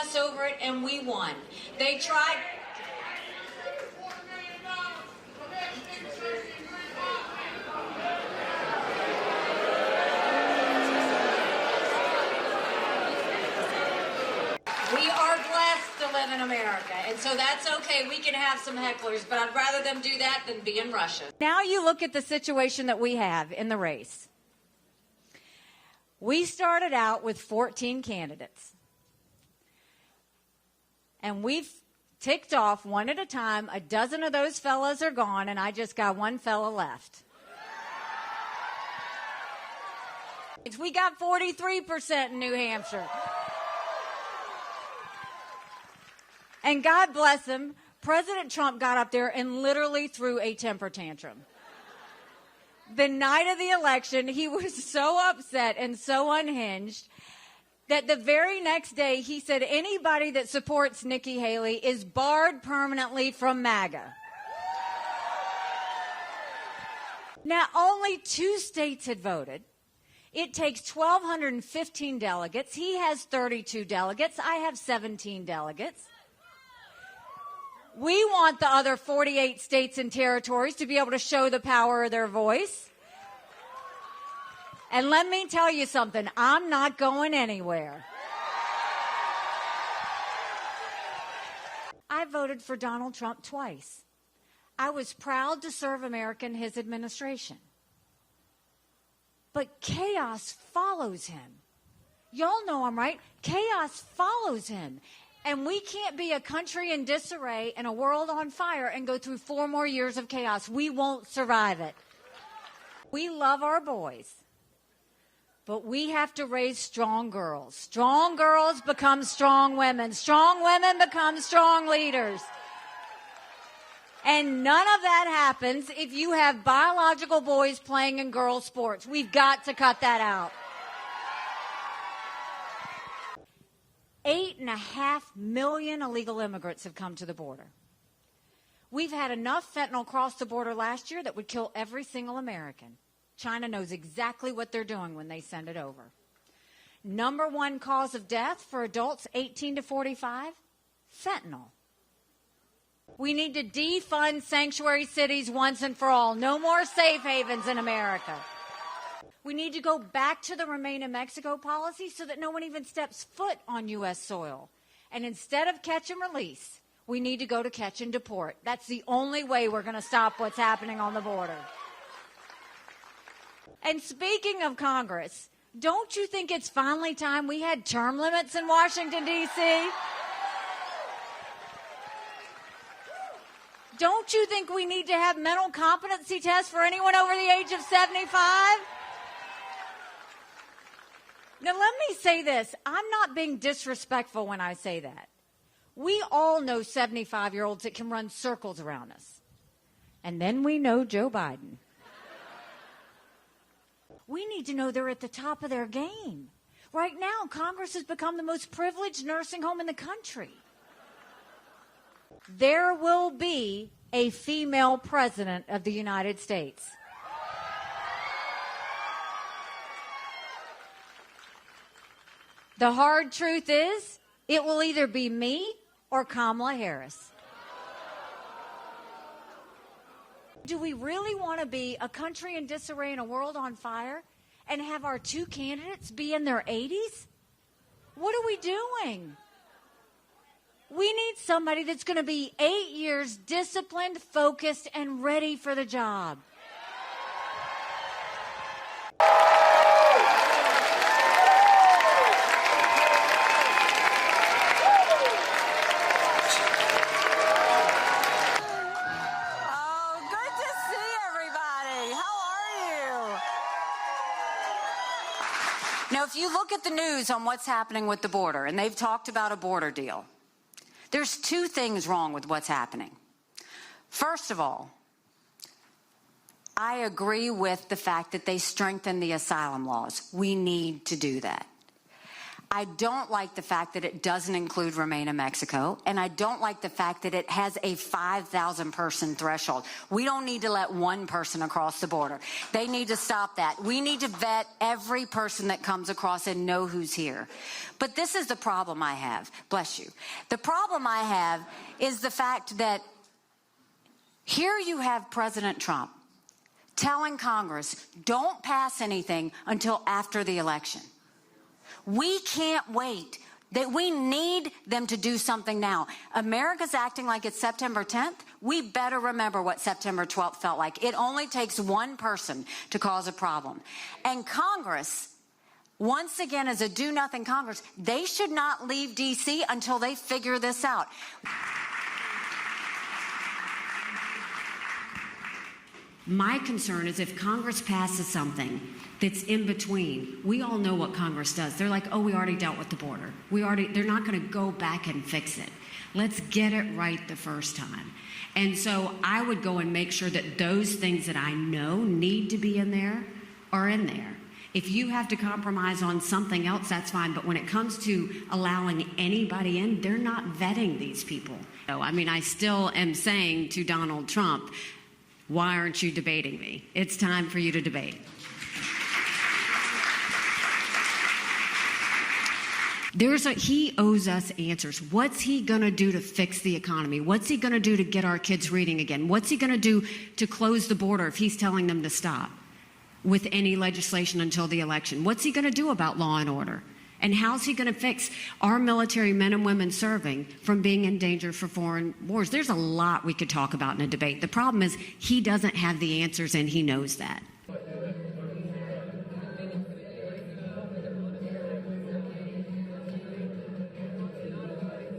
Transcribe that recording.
us over it, and we won. They tried. We are blessed to live in America, and so that's okay. We can have some hecklers, but I'd rather them do that than be in Russia. Now you look at the situation that we have in the race. We started out with 14 candidates, and we've ticked off one at a time. A dozen of those fellas are gone, and I just got one fella left. We got 43% in New Hampshire. And God bless him, President Trump got up there and literally threw a temper tantrum. The night of the election, he was so upset and so unhinged that the very next day he said anybody that supports Nikki Haley is barred permanently from MAGA. Now, only 2 states had voted. It takes 1,215 delegates. He has 32 delegates. I have 17 delegates. We want the other 48 states and territories to be able to show the power of their voice. And let me tell you something, I'm not going anywhere. I voted for Donald Trump twice. I was proud to serve America in his administration. But chaos follows him. Y'all know I'm right. Chaos follows him. And we can't be a country in disarray and a world on fire and go through 4 more years of chaos. We won't survive it. We love our boys, but we have to raise strong girls. Strong girls become strong women. Strong women become strong leaders. And none of that happens if you have biological boys playing in girls' sports. We've got to cut that out. 8.5 million illegal immigrants have come to the border. We've had enough fentanyl cross the border last year that would kill every single American. China knows exactly what they're doing when they send it over. Number 1 cause of death for adults 18 to 45, fentanyl. We need to defund sanctuary cities once and for all. No more safe havens in America. We need to go back to the Remain in Mexico policy so that no one even steps foot on U.S. soil. And instead of catch and release, we need to go to catch and deport. That's the only way we're going to stop what's happening on the border. And speaking of Congress, don't you think it's finally time we had term limits in Washington, D.C.? Don't you think we need to have mental competency tests for anyone over the age of 75? Now, let me say this. I'm not being disrespectful when I say that. We all know 75-year-olds that can run circles around us. And then we know Joe Biden. We need to know they're at the top of their game. Right now, Congress has become the most privileged nursing home in the country. There will be a female president of the United States. The hard truth is, it will either be me or Kamala Harris. Do we really want to be a country in disarray and a world on fire and have our 2 candidates be in their 80s? What are we doing? We need somebody that's going to be 8 years disciplined, focused, and ready for the job. Now, if you look at the news on what's happening with the border, and they've talked about a border deal, there's 2 things wrong with what's happening. First of all, I agree with the fact that they strengthen the asylum laws. We need to do that. I don't like the fact that it doesn't include Remain in Mexico, and I don't like the fact that it has a 5,000 person threshold. We don't need to let one person across the border. They need to stop that. We need to vet every person that comes across and know who's here. But this is the problem I have. Bless you. The problem I have is the fact that here you have President Trump telling Congress, don't pass anything until after the election. We can't wait. That we need them to do something now. America's acting like it's September 10th. We better remember what September 12th felt like. It only takes one person to cause a problem. And Congress, once again, as a do-nothing Congress, they should not leave D.C. until they figure this out. My concern is if Congress passes something that's in between. We all know what Congress does. They're like, oh, we already dealt with the border. They're not going to go back and fix it. Let's get it right the first time. And so I would go and make sure that those things that I know need to be in there are in there. If you have to compromise on something else, that's fine. But when it comes to allowing anybody in, they're not vetting these people. So, I mean, I still am saying to Donald Trump, why aren't you debating me? It's time for you to debate. He owes us answers. What's he going to do to fix the economy? What's he going to do to get our kids reading again? What's he going to do to close the border if he's telling them to stop with any legislation until the election? What's he going to do about law and order? And how's he going to fix our military men and women serving from being in danger for foreign wars? There's a lot we could talk about in a debate. The problem is he doesn't have the answers, and he knows that.